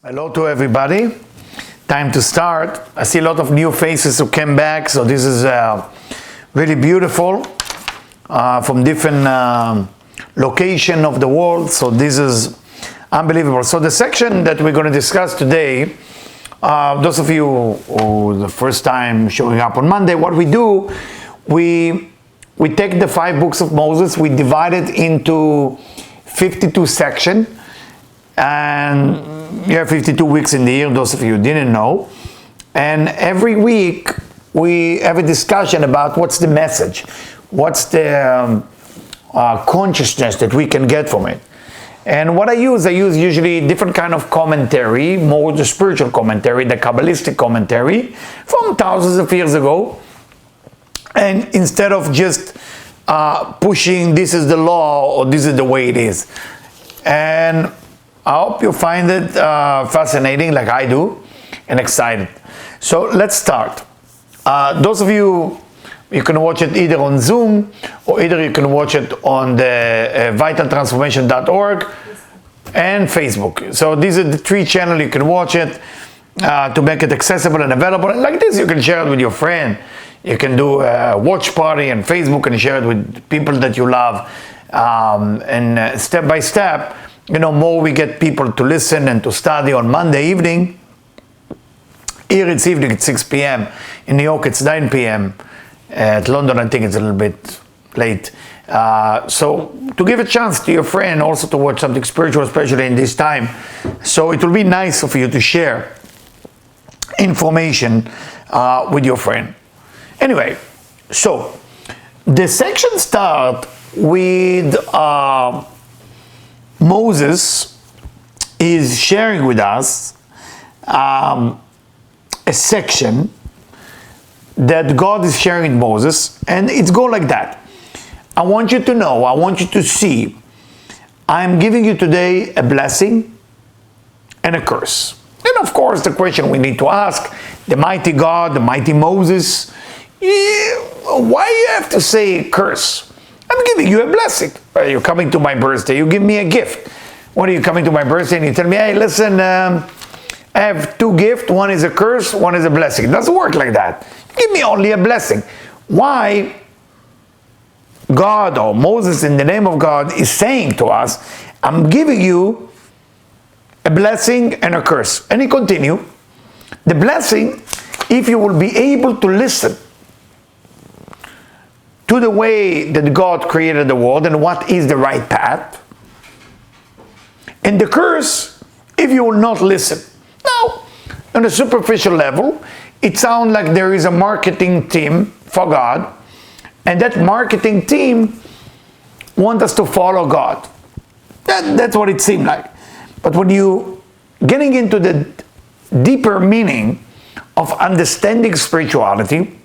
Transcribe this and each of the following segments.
Hello to everybody. Time to start. I see a lot of new faces who came back, so this is really beautiful from different location of the world. So this is unbelievable. So the section that we're going to discuss today, those of you who the first time showing up on Monday, what we do, we take the 5 books of Moses, we divide it into 52 sections, and you have 52 weeks in the year, those of you who didn't know. And every week we have a discussion about what's the message, what's the consciousness that we can get from it. And what I use usually different kind of commentary, more the spiritual commentary, the Kabbalistic commentary from thousands of years ago. And instead of just pushing this is the law or this is the way it is. And I hope you find it fascinating like I do and excited. So let's start. Those of you can watch it either on Zoom or either you can watch it on the vitaltransformation.org and Facebook. So these are the 3 channels you can watch it to make it accessible and available. And like this, you can share it with your friend. You can do a watch party on Facebook and share it with people that you love. And step by step, more we get people to listen and to study on Monday evening. Here it's evening at 6 p.m. In New York it's 9 p.m. At London I think it's a little bit late. So to give a chance to your friend also to watch something spiritual, especially in this time. So it will be nice of you to share information with your friend. Anyway, so the section starts with Moses is sharing with us a section that God is sharing with Moses, and it's go like that. I want you to know, I want you to see, I'm giving you today a blessing and a curse. And of course the question we need to ask, the mighty God, the mighty Moses, why you have to say curse? I'm giving you a blessing. You're coming to my birthday, you give me a gift. When are you coming to my birthday and you tell me, hey, listen, I have 2 gifts, one is a curse, one is a blessing. It doesn't work like that. Give me only a blessing. Why God or Moses in the name of God is saying to us, I'm giving you a blessing and a curse. And he continue, the blessing, if you will be able to listen to the way that God created the world and what is the right path. And the curse, if you will not listen. Now, on a superficial level, it sounds like there is a marketing team for God, and that marketing team wants us to follow God. That's what it seemed like. But when you getting into the deeper meaning of understanding spirituality,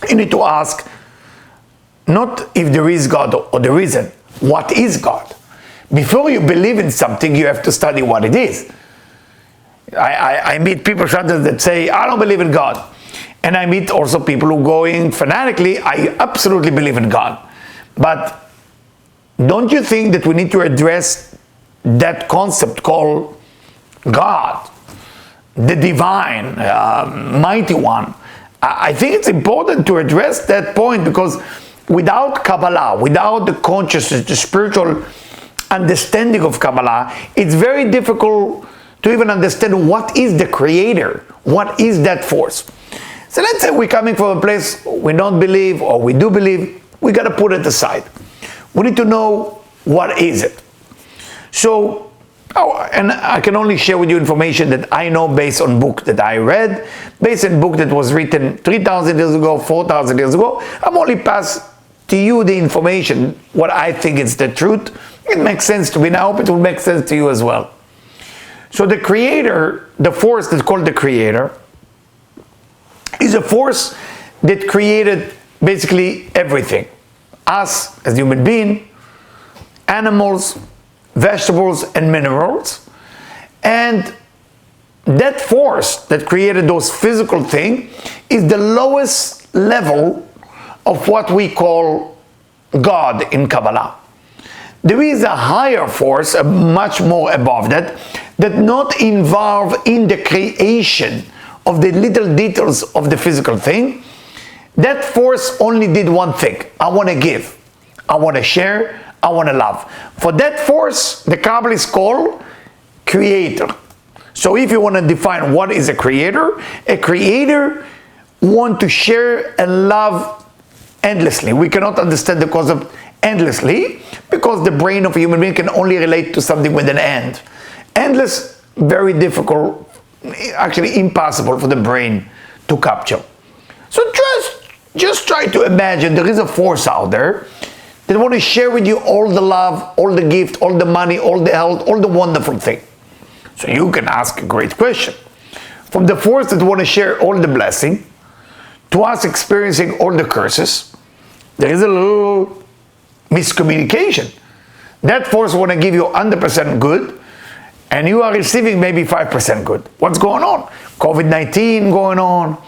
you need to ask, not if there is God or there isn't, what is God? Before you believe in something, you have to study what it is. I meet people sometimes that say, I don't believe in God. And I meet also people who go in fanatically, I absolutely believe in God. But don't you think that we need to address that concept called God, the divine, mighty one? I think it's important to address that point, because without Kabbalah, without the consciousness, the spiritual understanding of Kabbalah, it's very difficult to even understand what is the creator, what is that force. So let's say we're coming from a place we don't believe or we do believe, we got to put it aside. We need to know what is it. So, and I can only share with you information that I know based on book that I read, based on book that was written 3,000 years ago, 4,000 years ago. I'm only passing to you the information, what I think is the truth. It makes sense to me, and I hope it will make sense to you as well. So the creator, the force that's called the creator, is a force that created basically everything. Us as human beings, animals, vegetables, and minerals. And that force that created those physical things is the lowest level of what we call God in Kabbalah. There is a higher force, much more above that, that not involve in the creation of the little details of the physical thing, that force only did one thing. I want to give. I want to share. I want to love. For that force, the Kabbalists call creator. So if you want to define what is a creator wants to share and love endlessly. We cannot understand the concept endlessly because the brain of a human being can only relate to something with an end. Endless, very difficult, actually impossible for the brain to capture. So just try to imagine there is a force out there that want to share with you all the love, all the gift, all the money, all the health, all the wonderful thing. So you can ask a great question. From the force that want to share all the blessing to us experiencing all the curses, there is a little miscommunication. That force want to give you 100% good, and you are receiving maybe 5% good. What's going on? COVID-19 going on,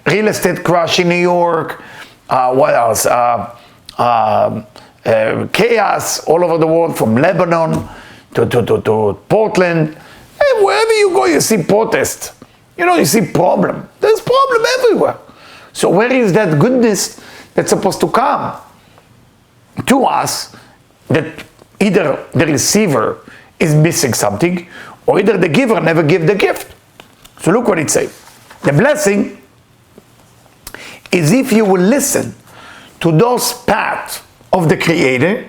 real estate crash in New York, what else? Chaos all over the world, from Lebanon to Portland. Hey, wherever you go, you see protest. You see problem. There's problem everywhere. So where is that goodness that's supposed to come to us, that either the receiver is missing something, or either the giver never gave the gift? So look what it says. The blessing is if you will listen to those paths of the Creator,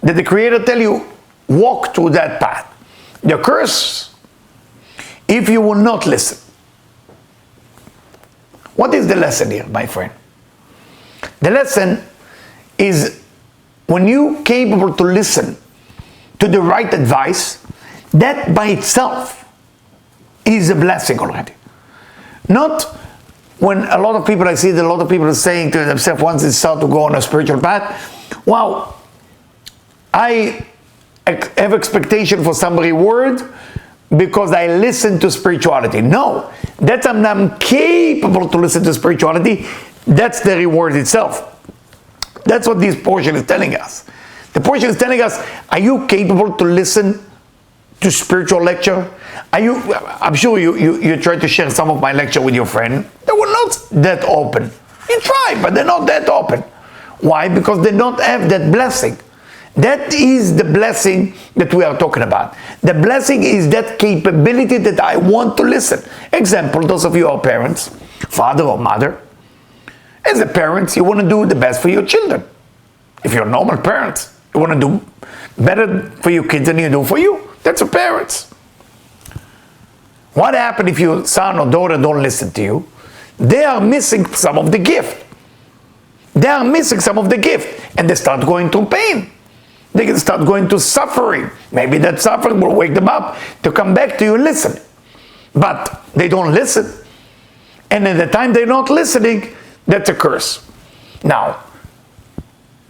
that the Creator tell you, walk through that path. The curse, if you will not listen. What is the lesson here, my friend? The lesson is when you capable to listen to the right advice, that by itself is a blessing already. Not when a lot of people, I see that a lot of people are saying to themselves once they start to go on a spiritual path, wow, I have expectation for somebody's word because I listen to spirituality. No, that's I'm capable to listen to spirituality. That's the reward itself. That's what this portion is telling us. The portion is telling us, are you capable to listen to spiritual lecture? I'm sure you tried to share some of my lecture with your friend. They were not that open. You try, but they're not that open. Why? Because they don't have that blessing. That is the blessing that we are talking about. The blessing is that capability that I want to listen. Example, those of you who are parents, father or mother. As a parent, you want to do the best for your children. If you're normal parents, you want to do better for your kids than you do for you. That's a parent. What happens if your son or daughter don't listen to you? They are missing some of the gift. They are missing some of the gift, and they start going through pain. They can start going to suffering. Maybe that suffering will wake them up to come back to you and listen. But they don't listen. And at the time they're not listening, that's a curse. Now,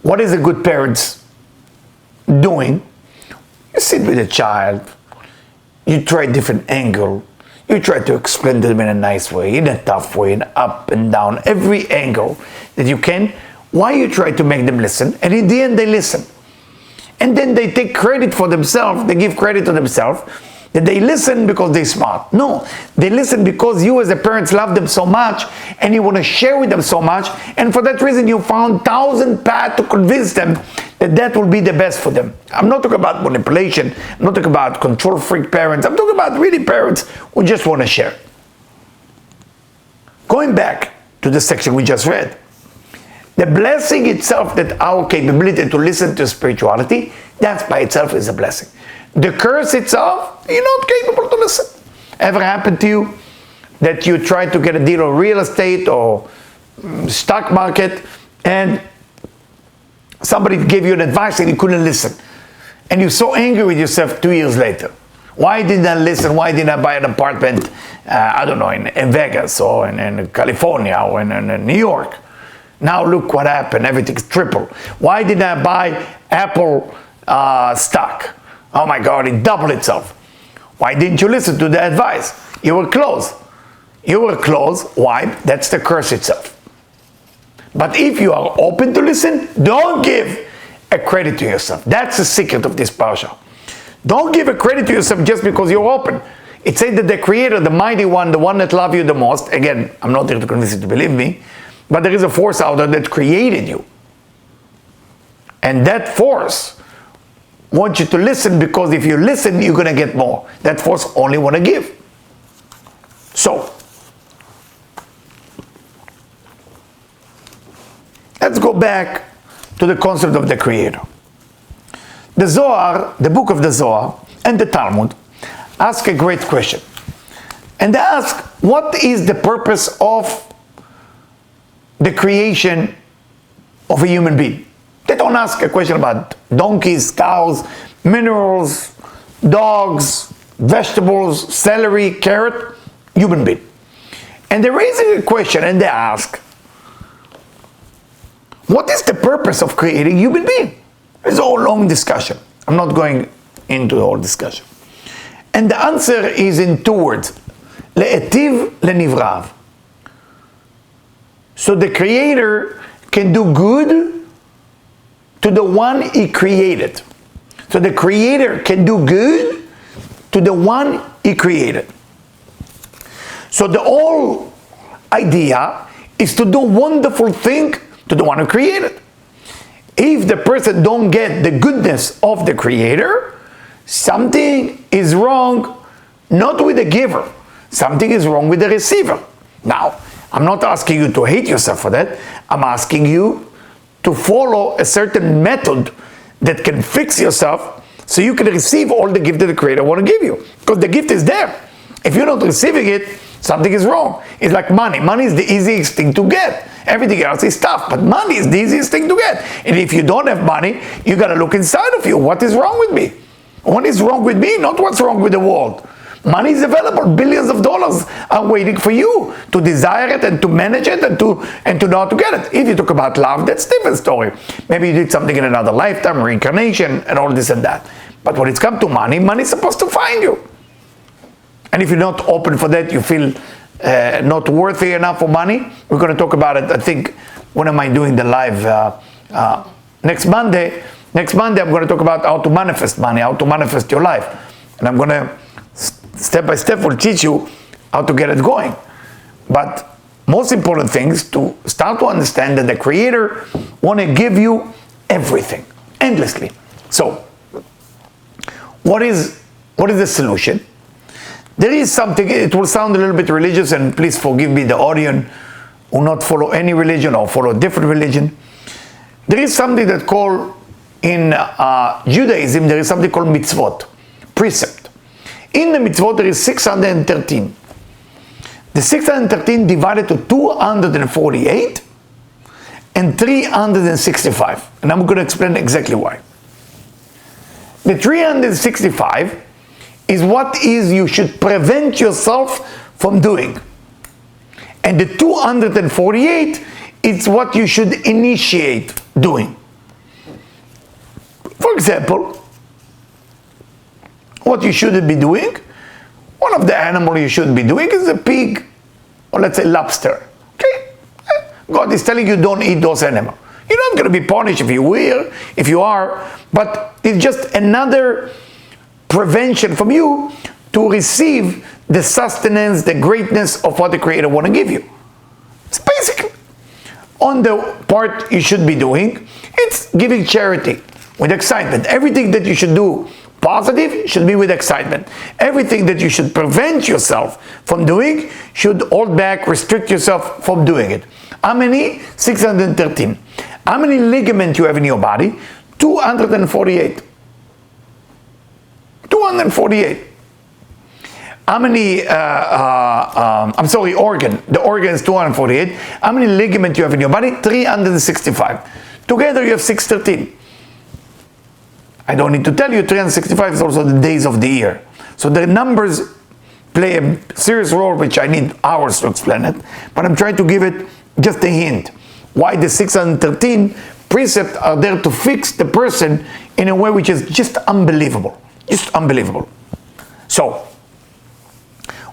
what is a good parent doing? You sit with a child, you try a different angle, you try to explain to them in a nice way, in a tough way, in up and down, every angle that you can. Why you try to make them listen? And in the end they listen. And then they take credit for themselves, they give credit to themselves, that they listen because they're smart. No, they listen because you as a parent love them so much and you want to share with them so much, and for that reason you found 1,000 paths to convince them that that will be the best for them. I'm not talking about manipulation, I'm not talking about control freak parents, I'm talking about really parents who just want to share. Going back to the section we just read, the blessing itself, that our capability to listen to spirituality, that by itself is a blessing. The curse itself, you're not capable to listen. Ever happened to you that you tried to get a deal of real estate or stock market and somebody gave you an advice and you couldn't listen? And you're so angry with yourself 2 years later. Why didn't I listen? Why didn't I buy an apartment, I don't know, in Vegas or in California or in New York? Now look what happened, everything's tripled. Why didn't I buy Apple stock? Oh my God, it doubled itself. Why didn't you listen to the advice? You were close. You were close. Why? That's the curse itself. But if you are open to listen, don't give a credit to yourself. That's the secret of this parasha. Don't give a credit to yourself just because you're open. It says that the Creator, the mighty one, the one that loves you the most, again, I'm not here to convince you to believe me, but there is a force out there that created you. And that force wants you to listen, because if you listen, you're going to get more. That force only want to give. So, let's go back to the concept of the Creator. The Zohar, the book of the Zohar, and the Talmud ask a great question. And they ask, what is the purpose of the creation of a human being? They don't ask a question about donkeys, cows, minerals, dogs, vegetables, celery, carrot, human being. And they're raising a question and they ask, what is the purpose of creating human being? It's a whole long discussion. I'm not going into the whole discussion. And the answer is in two words. Le'etiv lenivrav. So the Creator can do good to the one He created. So the Creator can do good to the one He created. So the whole idea is to do wonderful thing to the one who created. If the person don't get the goodness of the Creator, something is wrong, not with the giver. Something is wrong with the receiver. Now, I'm not asking you to hate yourself for that. I'm asking you to follow a certain method that can fix yourself so you can receive all the gift that the Creator want to give you. Because the gift is there. If you're not receiving it, something is wrong. It's like money. Money is the easiest thing to get. Everything else is tough, but money is the easiest thing to get. And if you don't have money, you got to look inside of you. What is wrong with me? What is wrong with me? Not what's wrong with the world. Money is available. Billions of dollars are waiting for you to desire it and to manage it and to know how to get it. If you talk about love, that's a different story. Maybe you did something in another lifetime, reincarnation, and all this and that. But when it's come to money, money is supposed to find you. And if you're not open for that, you feel not worthy enough for money. We're going to talk about it, I think, when am I doing the live? Next Monday. Next Monday, I'm going to talk about how to manifest money, how to manifest your life. And I'm going to, step by step, will teach you how to get it going. But most important thing is to start to understand that the Creator want to give you everything, endlessly. So, what is the solution? There is something, it will sound a little bit religious, and please forgive me, the audience will not follow any religion or follow a different religion. There is something that called, in Judaism, there is something called mitzvot, precept. In the mitzvot, there is 613. The 613 divided to 248 and 365. And I'm going to explain exactly why. The 365 is what is you should prevent yourself from doing. And the 248 is what you should initiate doing. For example, what you shouldn't be doing, one of the animals you shouldn't be doing is a pig, or let's say lobster. Okay? God is telling you don't eat those animals. You're not going to be punished if you will, if you are, but it's just another prevention from you to receive the sustenance, the greatness of what the Creator want to give you. It's basically on the part you should be doing, it's giving charity with excitement. Everything that you should do positive should be with excitement. Everything that you should prevent yourself from doing should hold back, restrict yourself from doing it. How many? 613. How many ligaments you have in your body? 248. 248. How many, organ. The organ is 248. How many ligaments you have in your body? 365. Together you have 613. I don't need to tell you, 365 is also the days of the year. So the numbers play a serious role, which I need hours to explain it. But I'm trying to give it just a hint. Why the 613 precepts are there to fix the person in a way which is just unbelievable. Just unbelievable. So,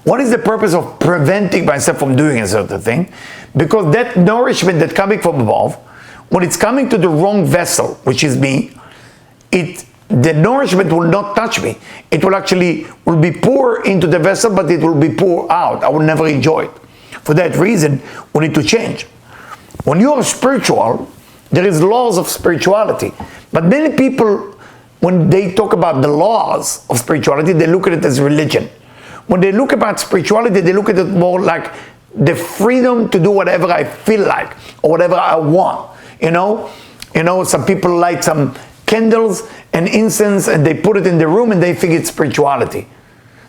what is the purpose of preventing myself from doing a certain thing? Because that nourishment that's coming from above, when it's coming to the wrong vessel, which is me, it the nourishment will not touch me. It will actually be poured into the vessel, but it will be poured out. I will never enjoy it. For that reason, we need to change. When you are spiritual, there is laws of spirituality. But many people, when they talk about the laws of spirituality, they look at it as religion. When they look about spirituality, they look at it more like the freedom to do whatever I feel like or whatever I want. You know, some people light some candles and incense and they put it in the room and they think it's spirituality.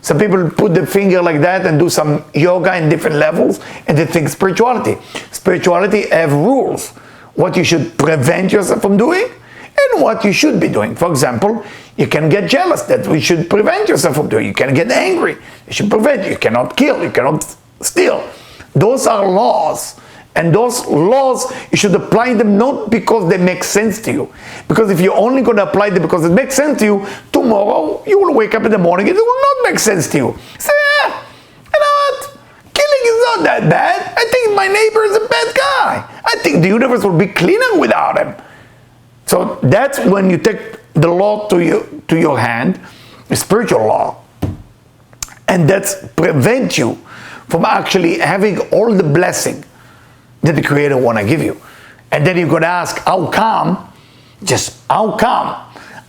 Some people put the finger like that and do some yoga in different levels and they think spirituality. Spirituality have rules. What you should prevent yourself from doing and what you should be doing. For example, you can get jealous, that we should prevent yourself from doing. You can get angry, you should prevent. You cannot kill, you cannot steal. Those are laws. And those laws, you should apply them not because they make sense to you. Because if you're only going to apply them because it makes sense to you, tomorrow you will wake up in the morning and it will not make sense to you. Say, you know what? Killing is not that bad. I think my neighbor is a bad guy. I think the universe will be cleaner without him. So that's when you take the law to your hand, the spiritual law, and that's prevent you from actually having all the blessing that the Creator want to give you. And then you're going to ask, how come? Just how come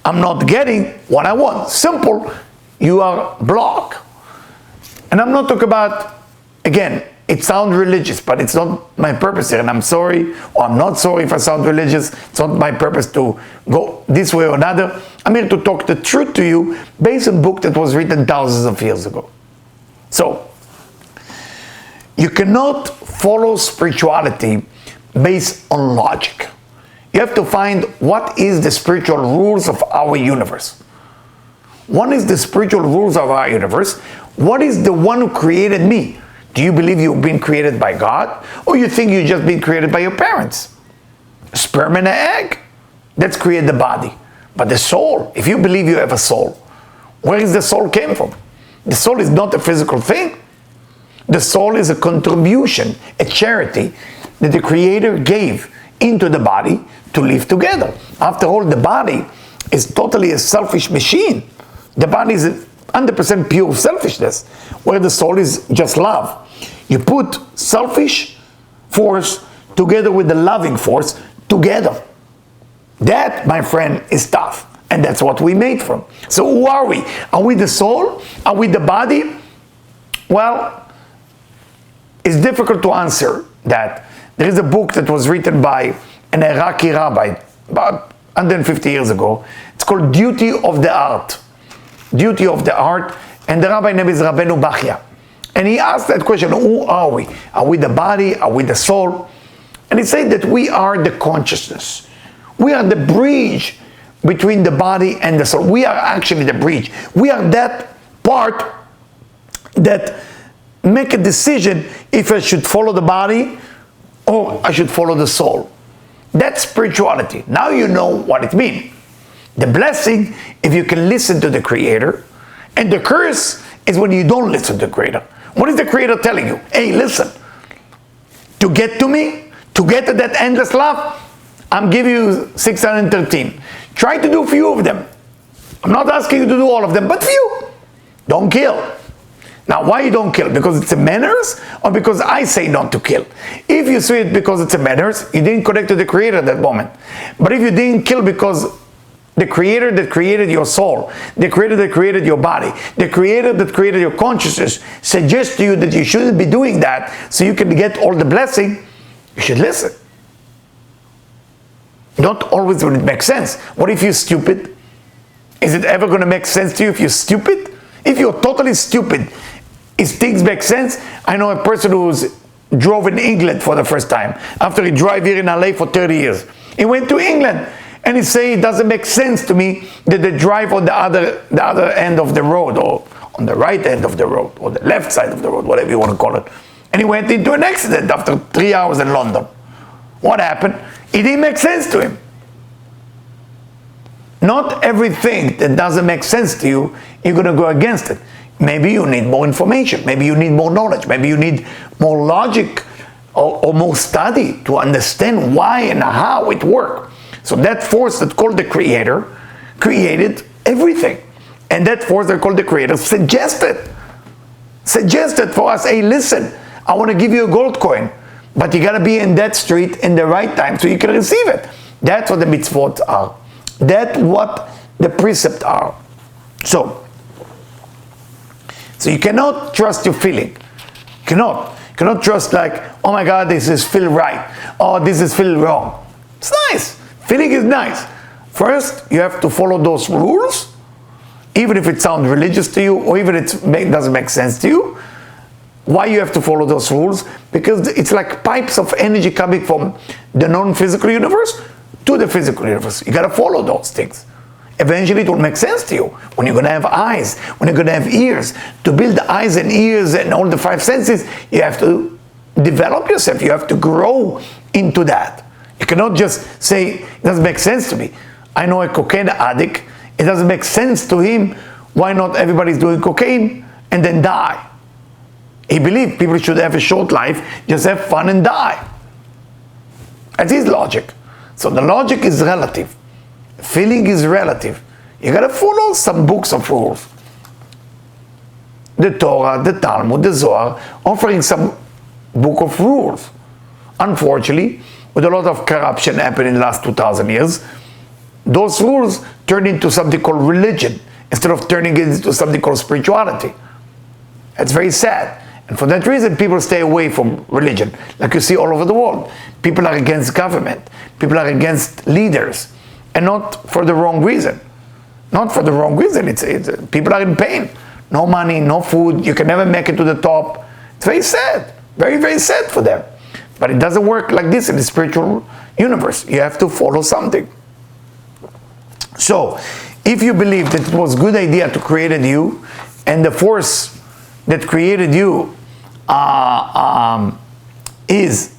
I'm not getting what I want? Simple, you are blocked. And I'm not talking about, again, it sounds religious, but it's not my purpose here. And I'm sorry, or I'm not sorry if I sound religious. It's not my purpose to go this way or another. I'm here to talk the truth to you based on a book that was written thousands of years ago. So, you cannot follow spirituality based on logic. You have to find what is the spiritual rules of our universe. What is the spiritual rules of our universe? What is the one who created me? Do you believe you've been created by God? Or you think you've just been created by your parents? Sperm and an egg, that's create the body. But the soul, if you believe you have a soul, where is the soul came from? The soul is not a physical thing. The soul is a contribution, a charity that the Creator gave into the body to live together. After all, the body is totally a selfish machine. The body is 100% pure selfishness, where the soul is just love. You put selfish force together with the loving force together. That, my friend, is tough. And that's what we made from. So who are we? Are we the soul? Are we the body? Well, it's difficult to answer that. There is a book that was written by an Iraqi rabbi about 150 years ago. It's called Duty of the Heart. Duty of the Heart. And the rabbi name is Rabbeinu Bachya. And he asked that question, who are we? Are we the body? Are we the soul? And he said that we are the consciousness. We are the bridge between the body and the soul. We are actually the bridge. We are that part that make a decision if I should follow the body or I should follow the soul. That's spirituality. Now you know what it means. The blessing, if you can listen to the Creator, and the curse is when you don't listen to the Creator. What is the Creator telling you? Hey, listen, to get to me, to get to that endless love, I'm giving you 613. Try to do a few of them. I'm not asking you to do all of them, but few. Don't kill. Now, why you don't kill? Because it's a manners or because I say not to kill? If you say it because it's a manners, you didn't connect to the Creator at that moment. But if you didn't kill because the Creator that created your soul, the Creator that created your body, the Creator that created your consciousness suggests to you that you shouldn't be doing that so you can get all the blessing, you should listen. Not always when it makes sense. What if you're stupid? Is it ever going to make sense to you if you're stupid? If you're totally stupid, is things make sense? I know a person who drove in England for the first time after he drove here in LA for 30 years. He went to England and he said it doesn't make sense to me that they drive on the other end of the road, or on the right end of the road, or the left side of the road, whatever you want to call it. And he went into an accident after 3 hours in London. What happened? It didn't make sense to him. Not everything that doesn't make sense to you, you're going to go against it. Maybe you need more information. Maybe you need more knowledge. Maybe you need more logic or more study to understand why and how it works. So that force that called the Creator created everything. And that force they call the creator suggested for us, hey, listen, I want to give you a gold coin, but you got to be in that street in the right time so you can receive it. That's what the mitzvot are. That's what the precepts are. So you cannot trust your feeling. You cannot trust like, oh my God, this is feel right. Oh, this is feel wrong. It's nice. Feeling is nice. First, you have to follow those rules, even if it sounds religious to you, or even it doesn't make sense to you. Why you have to follow those rules? Because it's like pipes of energy coming from the non-physical universe to the physical universe. You got to follow those things. Eventually it will make sense to you. When you're going to have eyes, when you're going to have ears. To build the eyes and ears and all the five senses, you have to develop yourself. You have to grow into that. You cannot just say, it doesn't make sense to me. I know a cocaine addict. It doesn't make sense to him. Why not everybody's doing cocaine and then die? He believes people should have a short life, just have fun and die. That's his logic. So the logic is relative. Feeling is relative. You gotta follow some books of rules. The Torah, the Talmud, the Zohar, offering some book of rules. Unfortunately, with a lot of corruption happening in the last 2,000 years, those rules turned into something called religion instead of turning it into something called spirituality. That's very sad. And for that reason, people stay away from religion. Like you see all over the world. People are against government. People are against leaders. And not for the wrong reason. Not for the wrong reason. It's people are in pain. No money, no food. You can never make it to the top. It's very sad. Very, very sad for them. But it doesn't work like this in the spiritual universe. You have to follow something. So, if you believe that it was a good idea to create you, and the force that created you is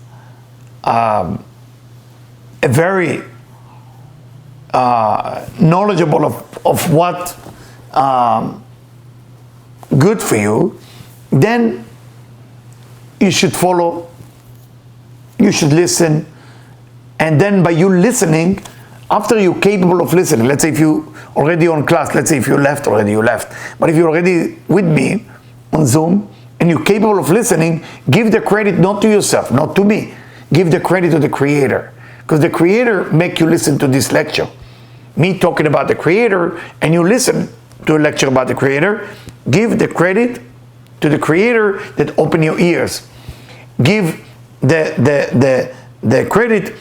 a very knowledgeable of what good for you, then you should follow, you should listen, and then by you listening, after you're capable of listening, let's say if you already on class, let's say if you left already, you left, but if you're already with me on Zoom and you're capable of listening, give the credit not to yourself, not to me, give the credit to the Creator, because the Creator make you listen to this lecture. Me talking about the Creator and you listen to a lecture about the Creator, give the credit to the Creator that open your ears. Give the credit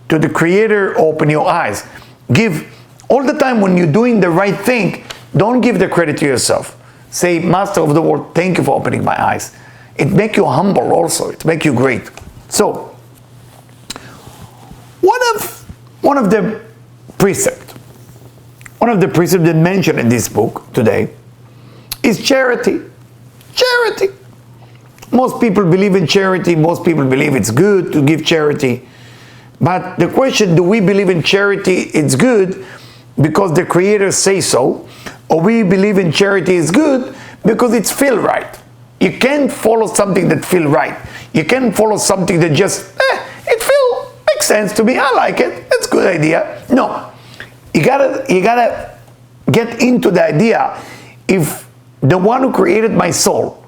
to the Creator, open your eyes. Give all the time when you're doing the right thing, don't give the credit to yourself. Say, Master of the world, thank you for opening my eyes. It makes you humble also. It makes you great. So, one of the precepts that mentioned in this book today is charity. Charity. Most people believe in charity. Most people believe it's good to give charity. But the question, do we believe in charity it's good because the Creator says so, or we believe in charity is good because it's feel right? You can't follow something that feel right. You can't follow something that just, makes sense to me, I like it, it's a good idea. No, you gotta get into the idea. If the one who created my soul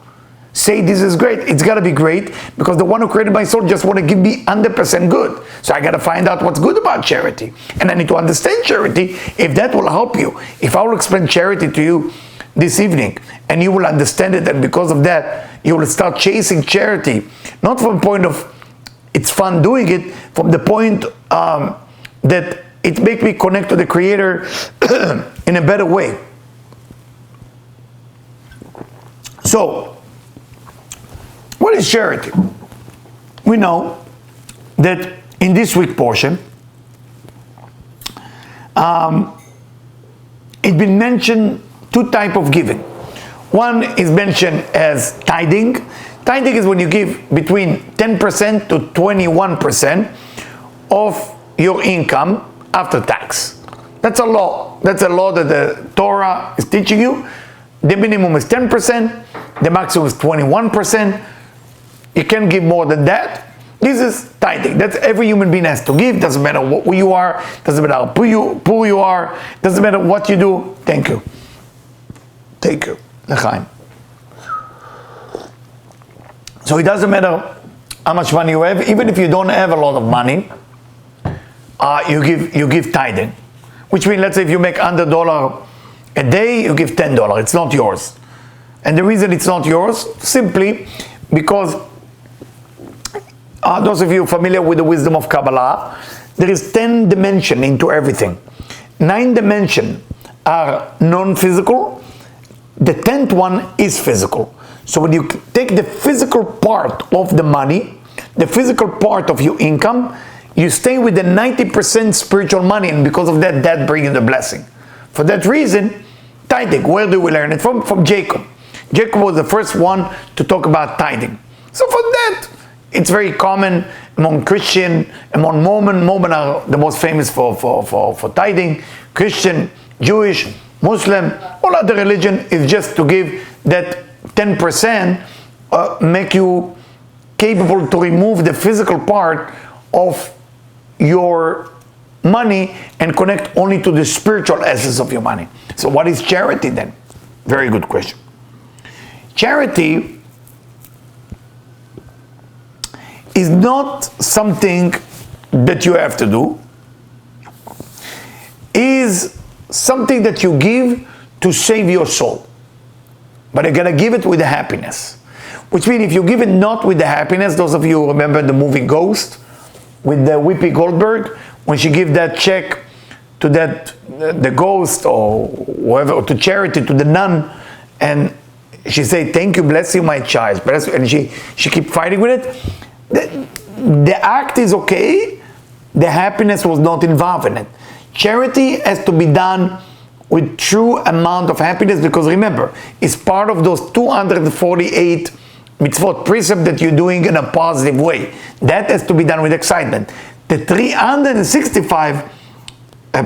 say this is great, it's got to be great because the one who created my soul just want to give me 100% good. So I got to find out what's good about charity. And I need to understand charity if that will help you. If I will explain charity to you this evening and you will understand it, and because of that, you will start chasing charity. Not from the point of it's fun doing it, from the point that it makes me connect to the Creator in a better way. So, what is charity? We know that in this week portion, it's been mentioned two types of giving. One is mentioned as tithing. Tithing is when you give between 10% to 21% of your income after tax. That's a law. That's a law that the Torah is teaching you. The minimum is 10%, the maximum is 21%. You can't give more than that. This is tithing. That's every human being has to give. Doesn't matter who you are. Doesn't matter how poor you are. Doesn't matter what you do. Thank you. Thank you. L'chaim. So it doesn't matter how much money you have. Even if you don't have a lot of money, you give tithing. Which means, let's say if you make $100 a day, you give $10. It's not yours. And the reason it's not yours, simply because those of you familiar with the wisdom of Kabbalah, there is 10 dimensions into everything. 9 dimensions are non-physical. The 10th one is physical. So when you take the physical part of the money, the physical part of your income, you stay with the 90% spiritual money, and because of that, that brings the blessing. For that reason, tithing, where do we learn it from? From Jacob. Jacob was the first one to talk about tithing. So for that, it's very common among Christian, among Mormon. Mormon are the most famous for tithing. Christian, Jewish, Muslim, all other religion is just to give that 10%, make you capable to remove the physical part of your money and connect only to the spiritual essence of your money. So what is charity then? Very good question. Charity is not something that you have to do. Is something that you give to save your soul. But you're gonna give it with the happiness. Which means if you give it not with the happiness, those of you who remember the movie Ghost with the Whoopi Goldberg, when she gave that check to the ghost or whoever, to charity, to the nun, and she said, "Thank you, bless you, my child," and she kept fighting with it. The act is okay. The happiness was not involved in it. Charity has to be done with true amount of happiness, because remember, it's part of those 248 mitzvot precept that you're doing in a positive way. That has to be done with excitement. The 365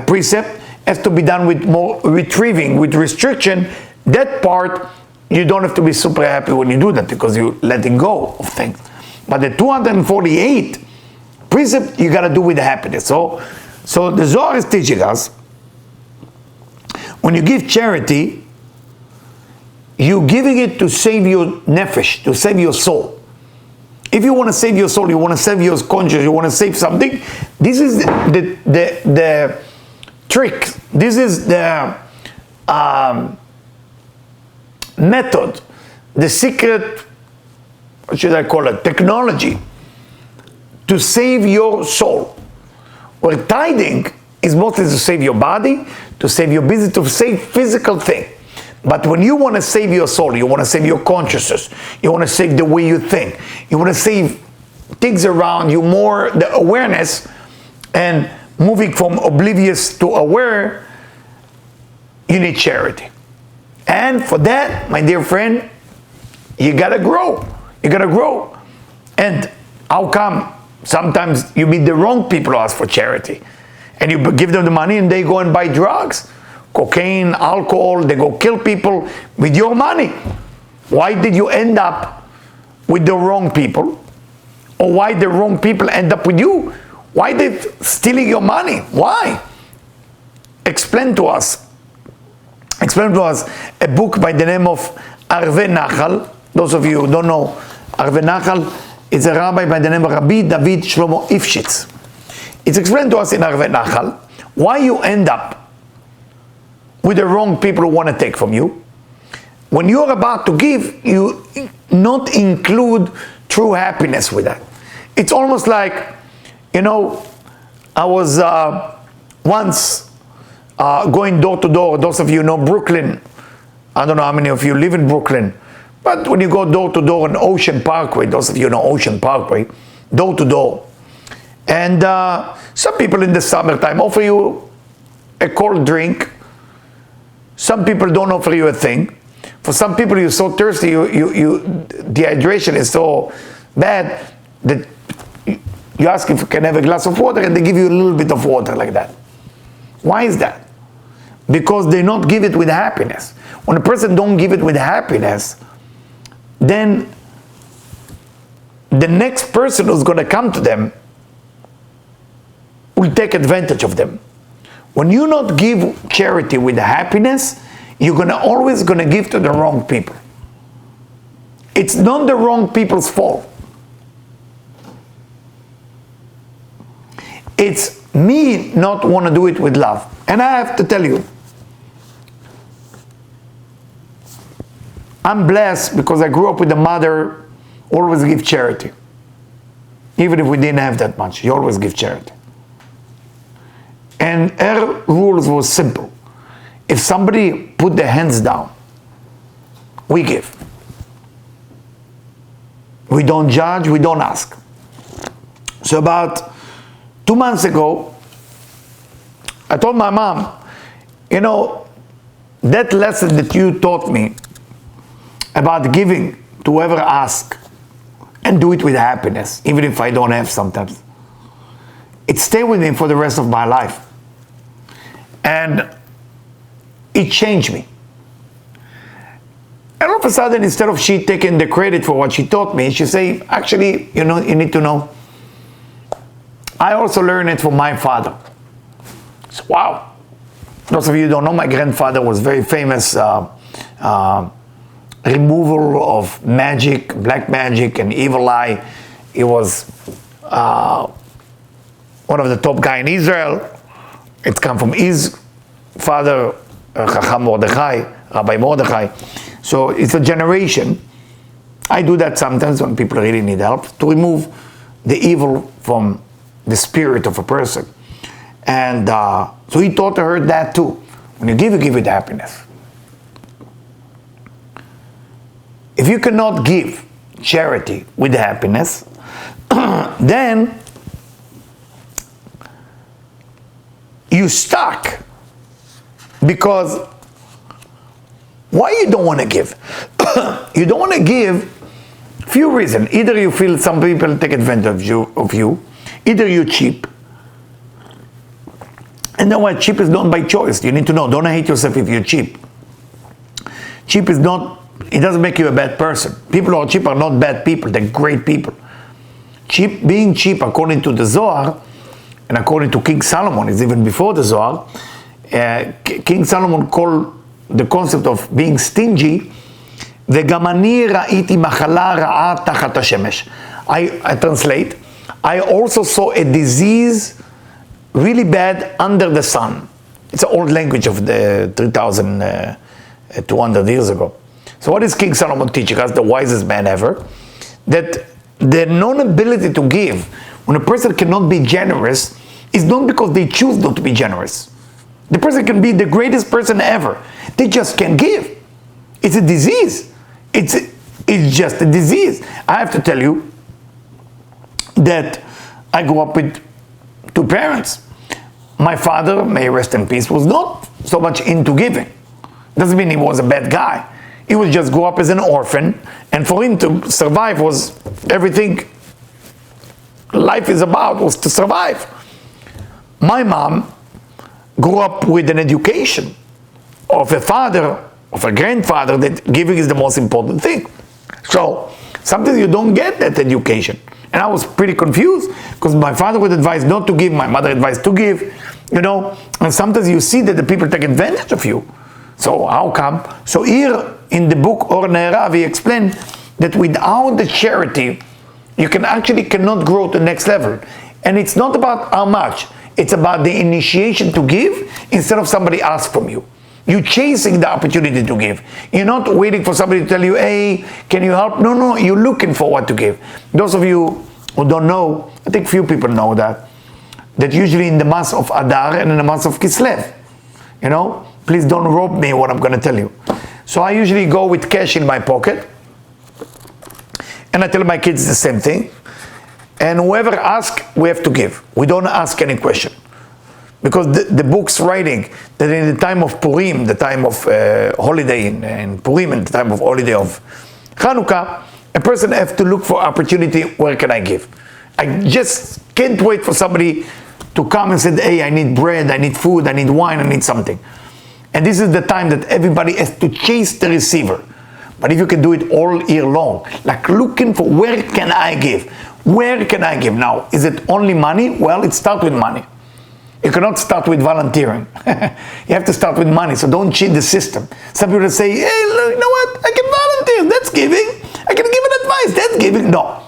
precept has to be done with more retrieving, with restriction. That part, you don't have to be super happy when you do that, because you're letting go of things. But the 248 precept, you got to do with happiness. So the Zohar is teaching us, when you give charity, you're giving it to save your nefesh, to save your soul. If you want to save your soul, you want to save your conscience, you want to save something, this is the trick. This is the method, the secret, what should I call it, technology to save your soul. Well, tithing is mostly to save your body, to save your business, to save physical thing. But when you want to save your soul, you want to save your consciousness, you want to save the way you think, you want to save things around you, more the awareness, and moving from oblivious to aware, you need charity. And for that, my dear friend, you gotta grow. You gotta grow. And how come sometimes you meet the wrong people who ask for charity, and you give them the money and they go and buy drugs, cocaine, alcohol, they go kill people with your money? Why did you end up with the wrong people? Or why the wrong people end up with you? Why they stealing your money? Why? Explain to us a book by the name of Arve Nachal. Those of you who don't know, Arve Nachal is a rabbi by the name of Rabbi David Shlomo Ifshitz. It's explained to us in Arve Nachal why you end up with the wrong people who want to take from you. When you're about to give, you not include true happiness with that. It's almost like, I was once going door to door. Those of you know Brooklyn. I don't know how many of you live in Brooklyn, but when you go door to door on Ocean Parkway, those of you know Ocean Parkway, door to door. And some people in the summertime offer you a cold drink. Some people don't offer you a thing. For some people, you're so thirsty, dehydration is so bad that you ask if you can have a glass of water, and they give you a little bit of water like that. Why is that? Because they not give it with happiness. When a person don't give it with happiness, then the next person who's going to come to them will take advantage of them. When you not give charity with happiness, you're always going to give to the wrong people. It's not the wrong people's fault. It's me not want to do it with love. And I have to tell you, I'm blessed because I grew up with a mother always give charity. Even if we didn't have that much, she always give charity. And her rules were simple. If somebody put their hands down, we give. We don't judge, we don't ask. So about 2 months ago, I told my mom, you know, that lesson that you taught me about giving to whoever asks and do it with happiness, even if I don't have sometimes, it stayed with me for the rest of my life. And it changed me. And all of a sudden, instead of she taking the credit for what she taught me, she say, actually, you know, you need to know, I also learned it from my father. So, wow. Those of you who don't know, my grandfather was very famous removal of magic, black magic and evil eye. He was one of the top guy in Israel. It come from his father, Chacham Mordechai, Rabbi Mordechai. So it's a generation. I do that sometimes when people really need help, to remove the evil from the spirit of a person. And so he taught her that too. When you give with happiness. If you cannot give charity with happiness, then you stuck. Because why you don't want to give? You don't want to give few reasons. Either you feel some people take advantage of you, either you're cheap. And then why cheap is not by choice. You need to know, don't hate yourself if you're cheap. Cheap is not, it doesn't make you a bad person. People who are cheap are not bad people, they're great people. Cheap, being cheap according to the Zohar, and according to King Solomon, it's even before the Zohar, King Solomon called the concept of being stingy, וגם אני ראיתי מחלה רעה תחת השמש. I translate, I also saw a disease really bad under the sun. It's an old language of the 3,200 years ago. So what is King Solomon teaching us, the wisest man ever? That the non-ability to give, when a person cannot be generous, is not because they choose not to be generous. The person can be the greatest person ever. They just can't give. It's a disease. It's just a disease. I have to tell you that I grew up with two parents. My father, may he rest in peace, was not so much into giving. Doesn't mean he was a bad guy. He was just grew up as an orphan, and for him to survive was everything life is about, was to survive. My mom grew up with an education of a father, of a grandfather, that giving is the most important thing. So sometimes you don't get that education. And I was pretty confused because my father would advise not to give, my mother advised to give, you know, and sometimes you see that the people take advantage of you. So how come? So here in the book Or Ne'erav, we explain that without the charity, you cannot grow to the next level. And it's not about how much, it's about the initiation to give instead of somebody ask from you. You're chasing the opportunity to give. You're not waiting for somebody to tell you, hey, can you help? No, you're looking for what to give. Those of you who don't know, I think few people know that usually in the month of Adar and in the month of Kislev, you know, please don't rob me what I'm going to tell you. So I usually go with cash in my pocket, and I tell my kids the same thing. And whoever asks, we have to give. We don't ask any question. Because the book's writing that in the time of Purim, the time of holiday in Purim, and the time of holiday of Chanukah, a person has to look for opportunity, where can I give? I just can't wait for somebody to come and say, hey, I need bread, I need food, I need wine, I need something. And this is the time that everybody has to chase the receiver. But if you can do it all year long, like looking for where can I give? Where can I give? Now, is it only money? Well, it starts with money. You cannot start with volunteering. You have to start with money, so don't cheat the system. Some people say, hey, look, you know what? I can volunteer, that's giving. I can give an advice, that's giving. No.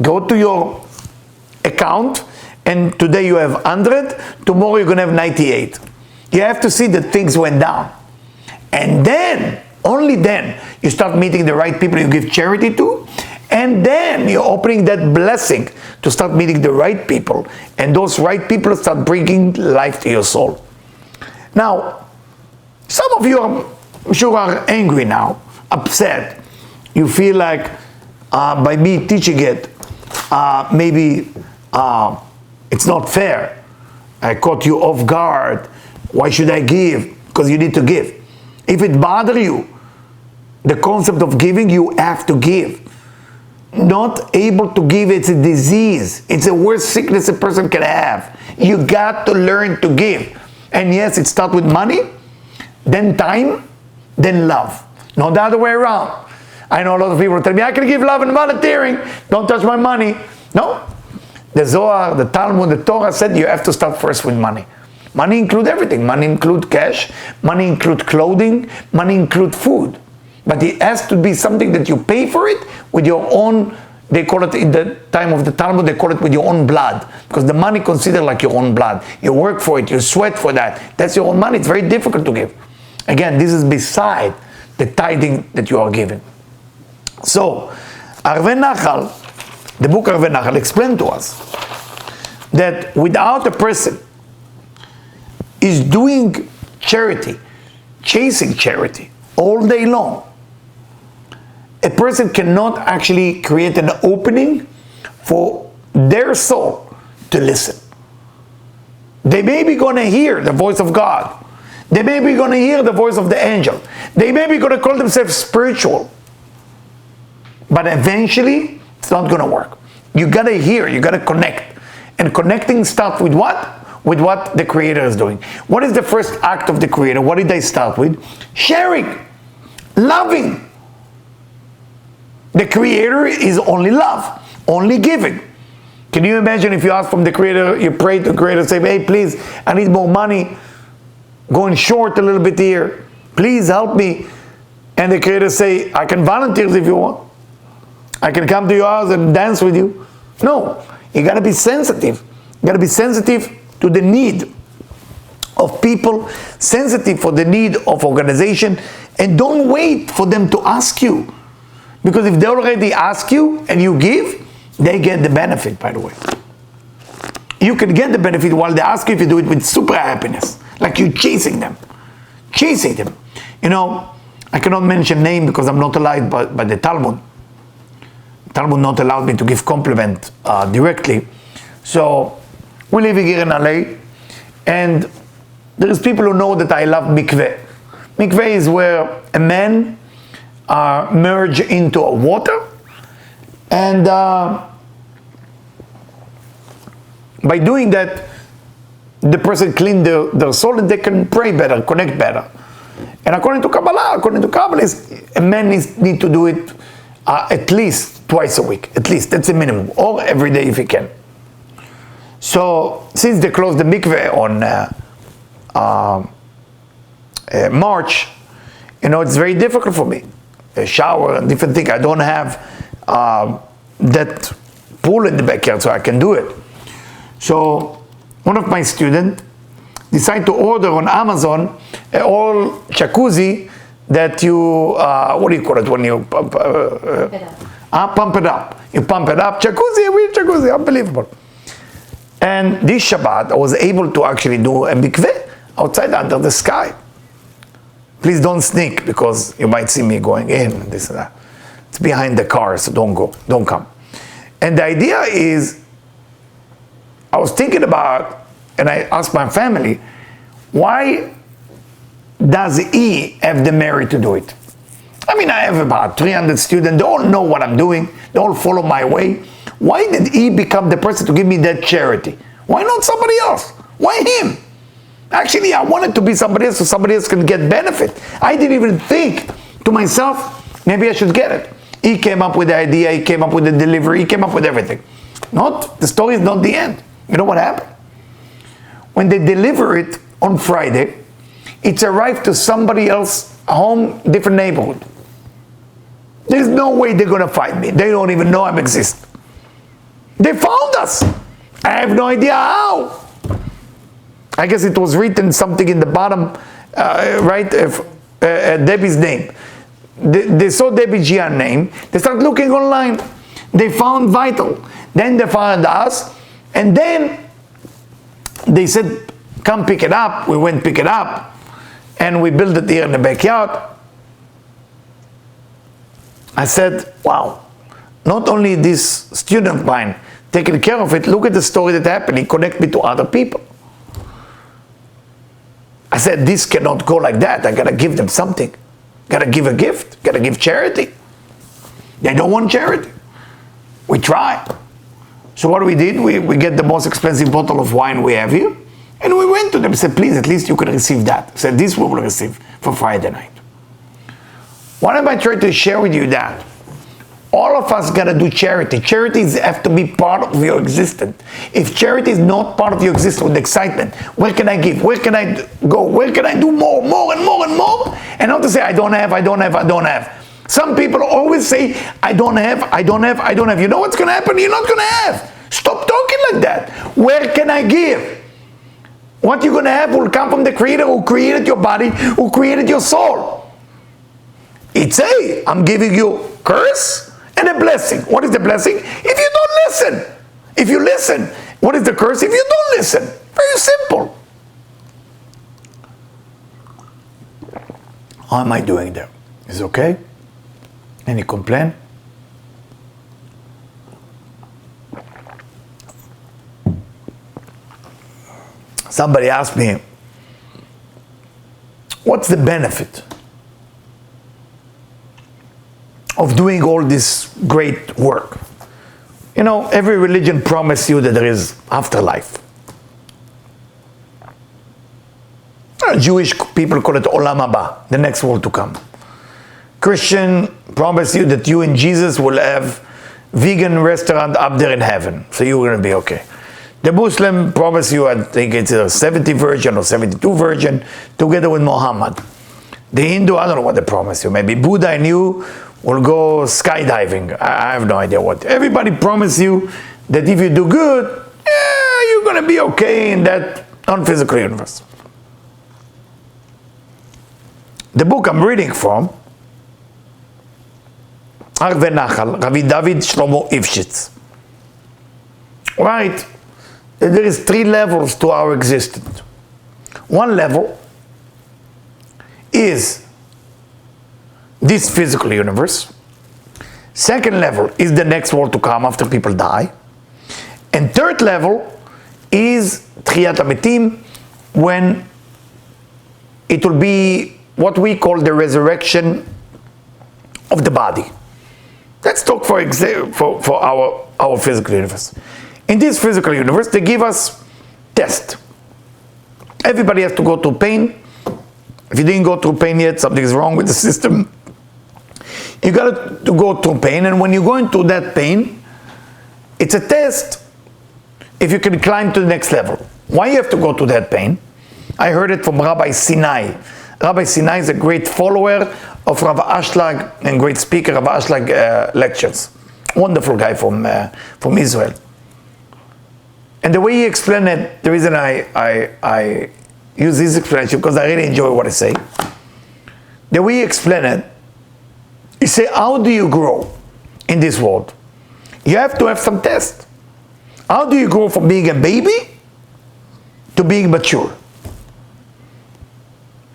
Go to your account, and today you have 100, tomorrow you're going to have 98. You have to see that things went down. And then, only then, you start meeting the right people you give charity to, and then you're opening that blessing to start meeting the right people, and those right people start bringing life to your soul. Now, some of you, I'm sure, are angry now, upset. You feel like by me teaching it, maybe it's not fair. I caught you off guard. Why should I give? Because you need to give. If it bothers you, the concept of giving, you have to give. Not able to give, it's a disease. It's the worst sickness a person can have. You got to learn to give. And yes, it starts with money, then time, then love. Not the other way around. I know a lot of people tell me, I can give love and volunteering. Don't touch my money. No. The Zohar, the Talmud, the Torah said you have to start first with money. Money includes everything. Money includes cash. Money includes clothing. Money includes food. But it has to be something that you pay for it with your own, they call it in the time of the Talmud, they call it with your own blood. Because the money considered like your own blood. You work for it, you sweat for that. That's your own money. It's very difficult to give. Again, this is beside the tithing that you are giving. So, Arvei Nachal, the book Arvei Nachal explained to us that without a person is doing charity, chasing charity all day long, a person cannot actually create an opening for their soul to listen. They may be going to hear the voice of God. They may be going to hear the voice of the angel. They may be going to call themselves spiritual. But eventually, it's not going to work. You got to hear, you got to connect. And connecting starts with what? With what the Creator is doing. What is the first act of the Creator? What did they start with? Sharing. Loving. The Creator is only love, only giving. Can you imagine if you ask from the Creator, you pray to the Creator, say, hey, please, I need more money, going short a little bit here, please help me. And the Creator say, I can volunteer if you want. I can come to your house and dance with you. No, you got to be sensitive. You got to be sensitive to the need of people, sensitive for the need of organization, and don't wait for them to ask you. Because if they already ask you and you give, they get the benefit, by the way. You can get the benefit while they ask you if you do it with super happiness. Like you're chasing them. Chasing them. You know, I cannot mention name because I'm not allowed by the Talmud. Talmud not allowed me to give compliment directly. So, we're living here in LA, and there is people who know that I love mikveh. Mikveh is where a man merge into a water, and by doing that, the person clean their soul and they can pray better, connect better. And according to Kabbalah, a man need to do it at least twice a week, at least, that's the minimum, or every day if he can. So, since they closed the mikveh on March, you know, it's very difficult for me. A shower and different things. I don't have that pool in the backyard, so I can do it. So, one of my students decided to order on Amazon an old jacuzzi that you, what do you call it when you pump it up? Pump it up. You pump it up, jacuzzi, unbelievable. And this Shabbat, I was able to actually do a mikveh outside under the sky. Please don't sneak, because you might see me going in, this and that. It's behind the car, so don't go, don't come. And the idea is, I was thinking about, and I asked my family, why does he have the merit to do it? I mean, I have about 300 students, they all know what I'm doing, they all follow my way. Why did he become the person to give me that charity? Why not somebody else? Why him? Actually, I wanted to be somebody else so somebody else can get benefit. I didn't even think to myself, Maybe I should get it. He came up with the idea, he came up with the delivery, he came up with everything. The story is not the end. You know what happened? When they deliver it on Friday, it's arrived to somebody else's home, different neighborhood. There's no way they're gonna find me. They don't even know I exist. They found us. I have no idea how. I guess it was written something in the bottom, right? Debbie's name. They saw Eliyahu Jian name. They started looking online. They found Vital. Then they found us. And then they said, come pick it up. We went pick it up. And we built it here in the backyard. I said, wow. Not only this student of mine taking care of it, look at the story that happened. He connected me to other people. I said, this cannot go like that. I gotta give them something. Gotta give a gift. Gotta give charity. They don't want charity. We try. So what we did, we get the most expensive bottle of wine we have here, and we went to them and said, please, at least you can receive that. I said, this we will receive for Friday night. Why am I trying to share with you that? All of us gotta do charity. Charities have to be part of your existence. If charity is not part of your existence with excitement, where can I give? Where can I go? Where can I do more and more? And not to say, I don't have. Some people always say, I don't have. You know what's gonna happen? You're not gonna have. Stop talking like that. Where can I give? What you're gonna have will come from the Creator who created your body, who created your soul. It's I'm giving you curse and a blessing. What is the blessing? If you don't listen. If you listen. What is the curse? If you don't listen. Very simple. How am I doing there? Is it okay? Any complaint? Somebody asked me, what's the benefit of doing all this great work? You know, every religion promises you that there is afterlife. Jewish people call it Olam Haba, the next world to come. Christian promise you that you and Jesus will have vegan restaurant up there in heaven, so you're going to be okay. The Muslim promise you, I think it's a 70 virgin or 72 virgin, together with Muhammad. The Hindu, I don't know what they promise you. Maybe Buddha and you will go skydiving. I have no idea what. Everybody promise you that if you do good, you're going to be okay in that non-physical universe. The book I'm reading from, Arve Nachal, Rabbi David Shlomo Ifshitz. Right? There is 3 levels to our existence. One level is this physical universe. Second level is the next world to come after people die. And third level is Tchiyat HaMetim, when it will be what we call the resurrection of the body. Let's talk for our physical universe. In this physical universe, they give us tests. Everybody has to go through pain. If you didn't go through pain yet, something is wrong with the system. You got to go through pain, and when you're going through that pain, it's a test if you can climb to the next level. Why you have to go through that pain? I heard it from Rabbi Sinai. Rabbi Sinai is a great follower of Rav Ashlag and great speaker of Ashlag lectures. Wonderful guy from Israel. And the way he explained it, the reason I use his explanation, because I really enjoy what I say. The way he explained it, he said, how do you grow in this world? You have to have some tests. How do you grow from being a baby to being mature?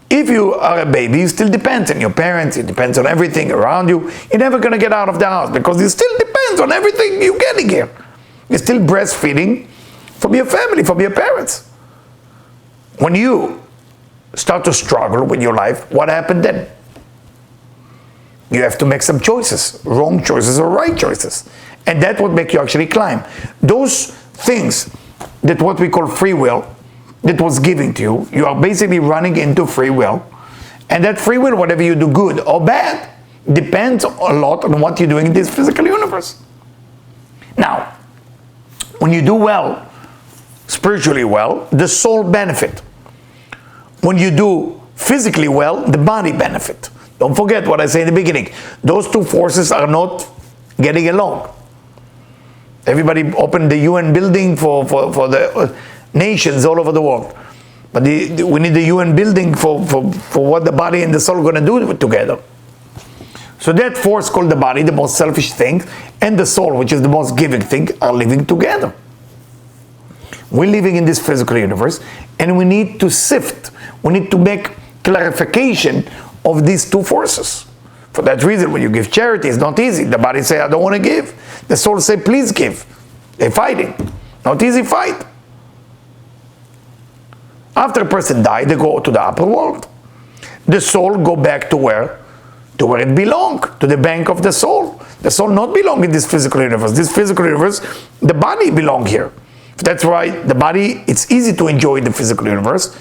If you are a baby, it still depends on your parents, it depends on everything around you. You're never going to get out of the house because it still depends on everything you're getting here. You're still breastfeeding from your family, from your parents. When you start to struggle with your life, what happened then? You have to make some choices, wrong choices or right choices. And that's what makes you actually climb. Those things that what we call free will, that was given to you, you are basically running into free will. And that free will, whatever you do good or bad, depends a lot on what you're doing in this physical universe. Now, when you do well, spiritually well, the soul benefit. When you do physically well, the body benefit. Don't forget what I said in the beginning. Those two forces are not getting along. Everybody opened the UN building for the nations all over the world. But we need the UN building for what the body and the soul are going to do together. So that force called the body, the most selfish thing, and the soul, which is the most giving thing, are living together. We're living in this physical universe, and we need to sift. We need to make clarification of these two forces. For that reason, when you give charity, it's not easy. The body say, I don't want to give. The soul say, please give. They're fighting. Not easy fight. After a person dies, they go to the upper world. The soul go back to where? To where it belongs, to the bank of the soul. The soul not belong in this physical universe. This physical universe, the body belong here. That's why the body, it's easy to enjoy the physical universe.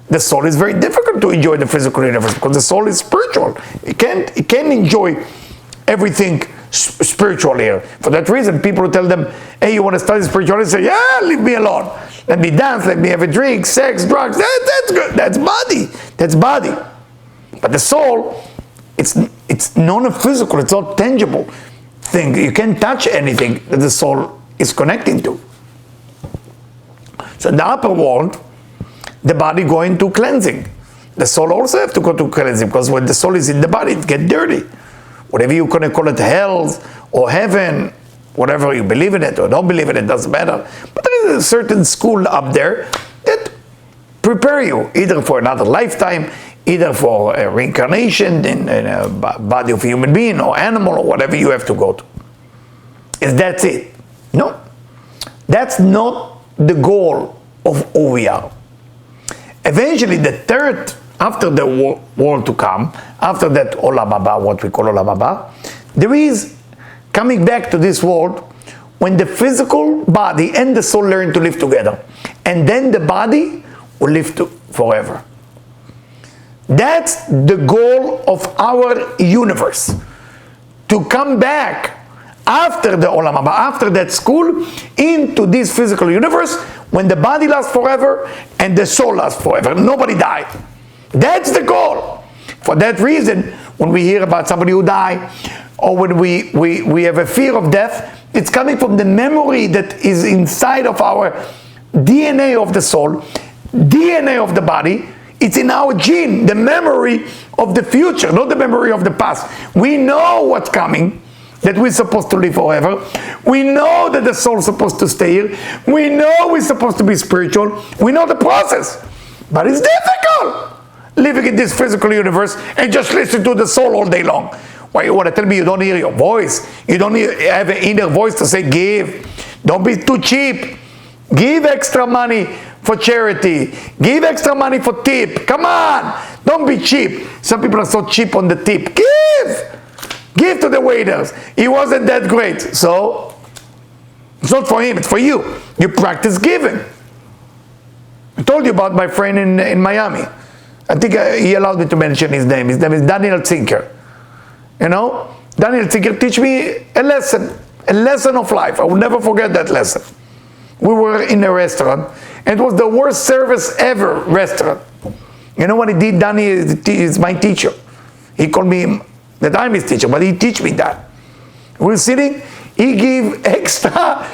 The soul is very difficult to enjoy the physical universe because the soul is spiritual. It can't enjoy everything spiritual here. For that reason, people tell them, hey, you want to study spirituality? Say, yeah, leave me alone. Let me dance, let me have a drink, sex, drugs. That's good. That's body. That's body. But the soul, it's non-physical. It's not tangible thing. You can't touch anything that the soul is connecting to. So in the upper world, the body going to cleansing. The soul also have to go to cleansing because when the soul is in the body, it gets dirty. Whatever you're going to call it, hell or heaven, whatever you believe in it or don't believe in it, doesn't matter. But there is a certain school up there that prepare you either for another lifetime, either for a reincarnation in a body of a human being or animal or whatever you have to go to. Is that it? No. That's not the goal of who we are. Eventually, the third, after the world to come, after that Olam Haba, what we call Olam Haba, there is coming back to this world when the physical body and the soul learn to live together. And then the body will live forever. That's the goal of our universe. To come back after the Olam Haba, after that school, into this physical universe, when the body lasts forever and the soul lasts forever. Nobody died. That's the goal. For that reason, when we hear about somebody who died, or when we have a fear of death, it's coming from the memory that is inside of our DNA of the soul, DNA of the body. It's in our gene, the memory of the future, not the memory of the past. We know what's coming, that we're supposed to live forever. We know that the soul's supposed to stay here. We know we're supposed to be spiritual. We know the process. But it's difficult living in this physical universe and just listen to the soul all day long. Why you want to tell me you don't hear your voice? You don't have an inner voice to say give. Don't be too cheap. Give extra money for charity. Give extra money for tip. Come on. Don't be cheap. Some people are so cheap on the tip. Give. Give to the waiters. He wasn't that great. So, it's not for him, it's for you. You practice giving. I told you about my friend in Miami. I think he allowed me to mention his name. His name is Daniel Zinker. You know, Daniel Zinker teach me a lesson of life. I will never forget that lesson. We were in a restaurant, and it was the worst service ever restaurant. You know what he did? Danny is my teacher. He called me that I'm his teacher, but he teach me that. We're sitting, he gave extra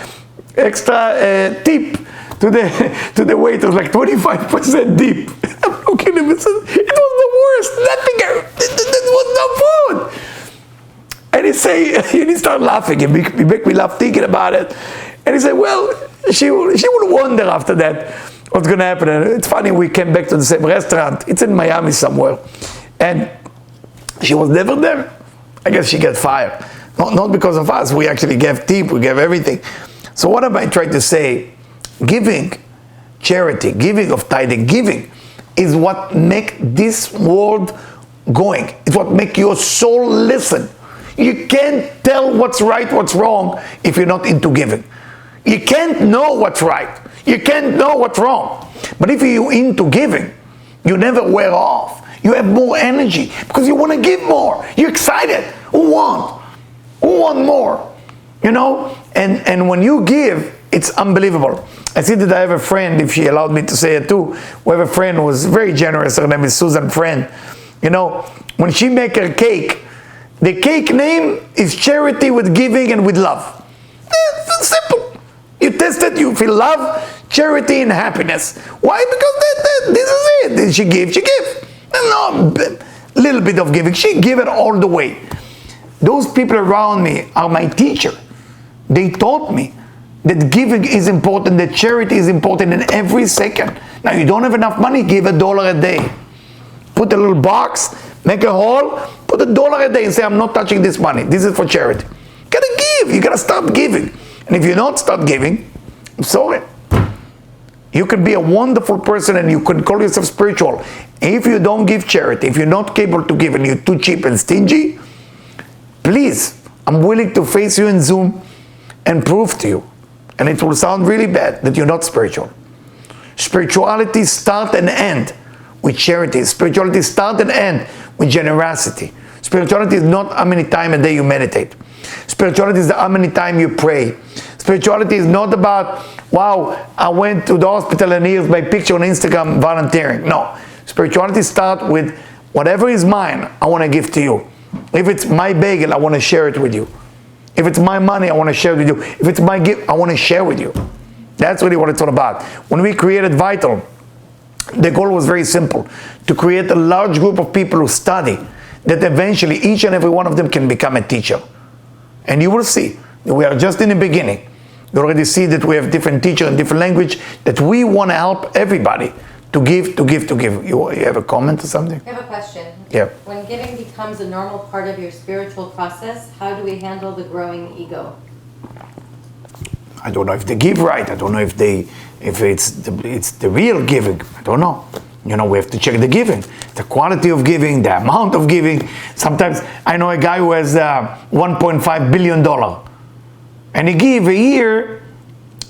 tip to the waiters, like 25% tip. I'm looking at him and said, it was the worst, nothing, there was no food. And he start laughing, he make me laugh thinking about it. And he said, well, she would wonder after that what's going to happen. And it's funny, we came back to the same restaurant. It's in Miami somewhere. And she was never there. I guess she got fired. Not because of us. We actually gave tip, we gave everything. So what am I trying to say? Giving, charity, giving of tithing, giving is what make this world going. It's what make your soul listen. You can't tell what's right, what's wrong if you're not into giving. You can't know what's right. You can't know what's wrong. But if you're into giving, you never wear off. You have more energy because you want to give more. You're excited. Who want? Who want more? You know? And when you give, it's unbelievable. I see that I have a friend, if she allowed me to say it too, we have a friend who was very generous. Her name is Susan Friend. You know, when she make her cake, the cake name is Charity with Giving and with Love. It's simple. You test it, you feel love, charity, and happiness. Why? Because this is it. She gives. No, little bit of giving. She give it all the way. Those people around me are my teacher. They taught me that giving is important, that charity is important in every second. Now, you don't have enough money, give $1 a day. Put a little box, make a hole, put $1 a day and say, I'm not touching this money. This is for charity. You gotta give. You gotta start giving. And if you don't start giving, I'm sorry. You can be a wonderful person and you can call yourself spiritual. If you don't give charity, if you're not capable to give and you're too cheap and stingy, please, I'm willing to face you in Zoom and prove to you, and it will sound really bad, that you're not spiritual. Spirituality start and end with charity. Spirituality start and end with generosity. Spirituality is not how many times a day you meditate. Spirituality is how many times you pray. Spirituality is not about, wow, I went to the hospital and here's my picture on Instagram volunteering. No. Spirituality starts with whatever is mine, I want to give to you. If it's my bagel, I want to share it with you. If it's my money, I want to share it with you. If it's my gift, I want to share with you. That's really what it's all about. When we created Vital, the goal was very simple. To create a large group of people who study, that eventually each and every one of them can become a teacher. And you will see that we are just in the beginning. You already see that we have different teachers and different language, that we want to help everybody to give. You have a comment or something? I have a question. Yeah. When giving becomes a normal part of your spiritual process, how do we handle the growing ego? I don't know if they give right. I don't know if it's the real giving. I don't know. You know, we have to check the giving, the quality of giving, the amount of giving. Sometimes I know a guy who has $1.5 billion, and he give a year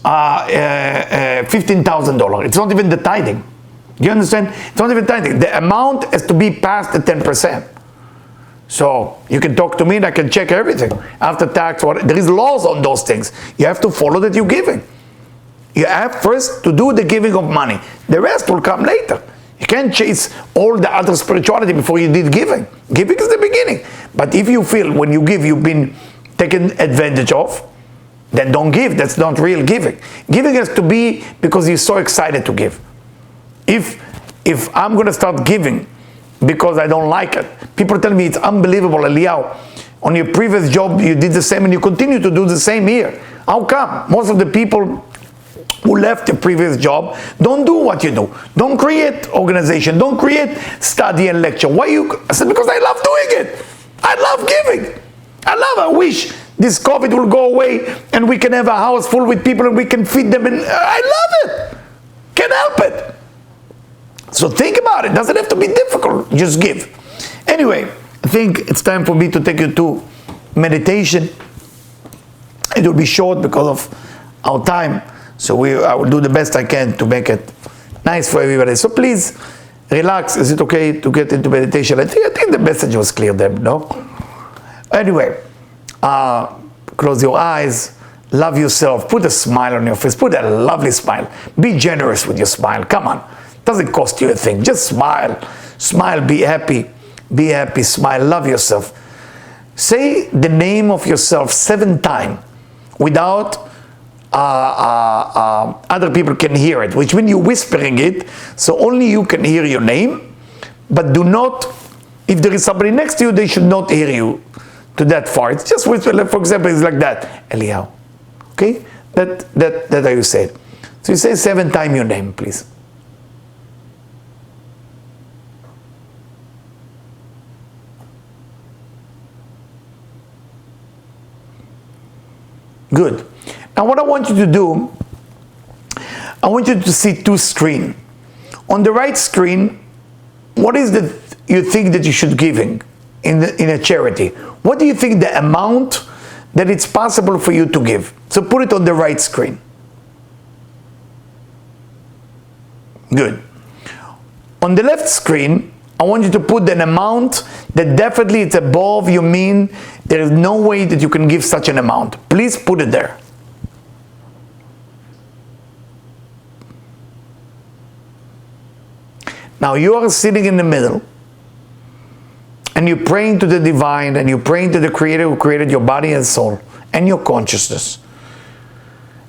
$15,000. It's not even the tithing. Do you understand? It's not even tithing. The amount has to be past the 10%. So you can talk to me and I can check everything. After tax, there is laws on those things. You have to follow that you're giving. You have first to do the giving of money. The rest will come later. You can't chase all the other spirituality before you did giving. Giving is the beginning. But if you feel when you give you've been taken advantage of, then don't give. That's not real giving. Giving has to be because you're so excited to give. If I'm going to start giving because I don't like it, people tell me it's unbelievable, Eliyahu, on your previous job you did the same and you continue to do the same here. How come? Most of the people who left your previous job don't do what you do. Don't create organization. Don't create study and lecture. Why you? I said, because I love doing it. I love giving. I wish this COVID will go away and we can have a house full with people and we can feed them. And I love it. Can't help it. So think about it. Doesn't have to be difficult. Just give. Anyway, I think it's time for me to take you to meditation. It will be short because of our time. So I will do the best I can to make it nice for everybody. So please relax. Is it okay to get into meditation? I think the message was clear then, no? Anyway, close your eyes. Love yourself. Put a smile on your face. Put a lovely smile. Be generous with your smile. Come on. Doesn't cost you a thing. Just smile. Smile. Be happy. Be happy. Smile. Love yourself. Say the name of yourself 7 times without other people can hear it, which means you're whispering it, so only you can hear your name, but do not, if there is somebody next to you, they should not hear you to that far. It's just whisper, for example, it's like that, Eliyahu. Okay? That how you say it. So you say 7 times your name, please. Good. Now what I want you to do, I want you to see 2 screens. On the right screen, what is that you think that you should giving in a charity? What do you think the amount that it's possible for you to give? So put it on the right screen. Good. On the left screen, I want you to put an amount that definitely it's above your mean. There is no way that you can give such an amount. Please put it there. Now you are sitting in the middle and you're praying to the divine and you're praying to the Creator who created your body and soul and your consciousness.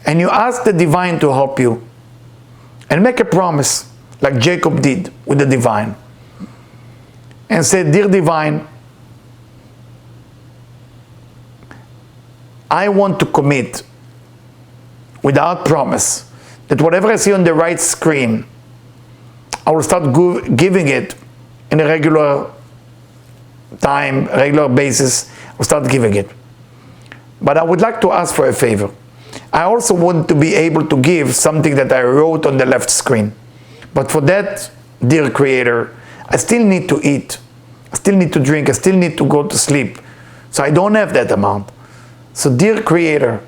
And you ask the divine to help you and make a promise like Jacob did with the divine. And say, dear divine, I want to commit without promise that whatever I see on the right screen, I will start giving it in a regular time, regular basis. I'll start giving it. But I would like to ask for a favor. I also want to be able to give something that I wrote on the left screen. But for that, dear Creator, I still need to eat. I still need to drink. I still need to go to sleep. So I don't have that amount. So dear Creator,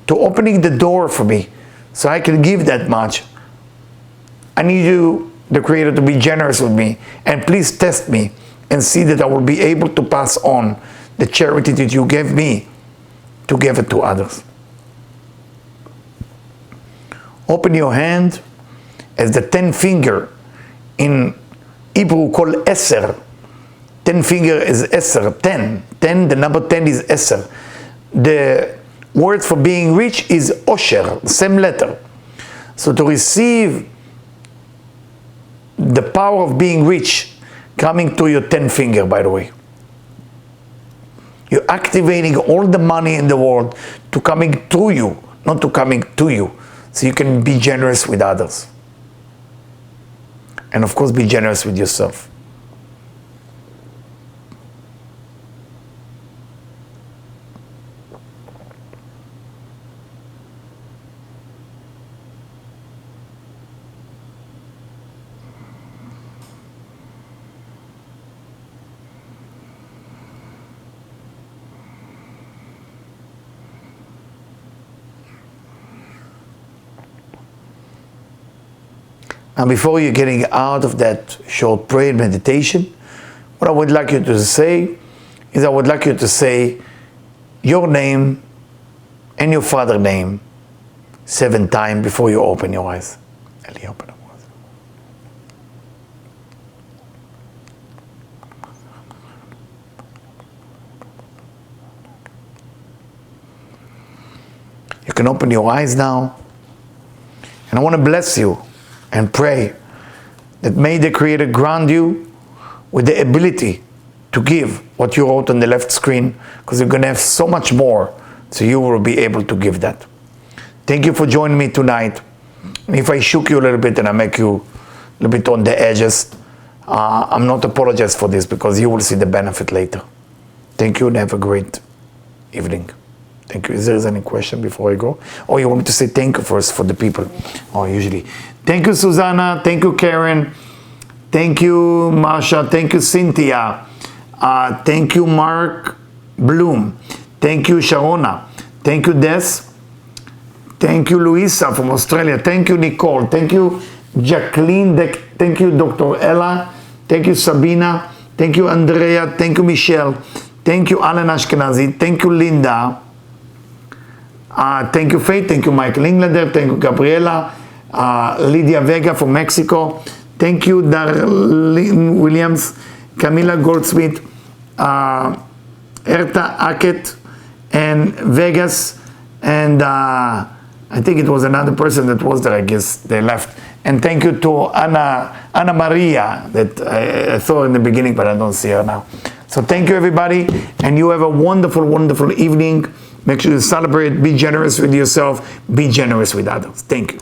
to opening the door for me so I can give that much, I need you, the Creator, to be generous with me. And please test me and see that I will be able to pass on the charity that you gave me to give it to others. Open your hand as the 10 finger in Hebrew called Eser. 10 finger is Eser, 10. 10, the number 10 is Eser. The word for being rich is Osher, the same letter. So to receive the power of being rich coming to your 10 finger, by the way. You're activating all the money in the world to coming through you, not to coming to you. So you can be generous with others. And of course, be generous with yourself. Now, before you're getting out of that short prayer meditation, what I would like you to say is I would like you to say your name and your father's name 7 times before you open your eyes. Eli, open them. You can open your eyes now, and I want to bless you and pray that may the Creator grant you with the ability to give what you wrote on the left screen, because you're going to have so much more, so you will be able to give that. Thank you for joining me tonight. And if I shook you a little bit and I make you a little bit on the edges, I'm not apologize for this, because you will see the benefit later. Thank you and have a great evening. Thank you. Is there any question before I go? Or you want me to say thank you first for the people? Oh, usually. Thank you, Susanna. Thank you, Karen. Thank you, Marsha. Thank you, Cynthia. Thank you, Mark Bloom. Thank you, Sharona. Thank you, Des. Thank you, Luisa from Australia. Thank you, Nicole. Thank you, Jacqueline. Thank you, Dr. Ella. Thank you, Sabina. Thank you, Andrea. Thank you, Michelle. Thank you, Alan Ashkenazi. Thank you, Linda. Thank you, Faith. Thank you, Michael Englander. Thank you, Gabriela. Lydia Vega from Mexico. Thank you, Darlene Williams. Camila Goldsmith. Erta Aket. And Vegas. And I think it was another person that was there. I guess they left. And thank you to Anna Maria that I saw in the beginning, but I don't see her now. So thank you, everybody. And you have a wonderful, wonderful evening. Make sure you celebrate. Be generous with yourself. Be generous with others. Thank you.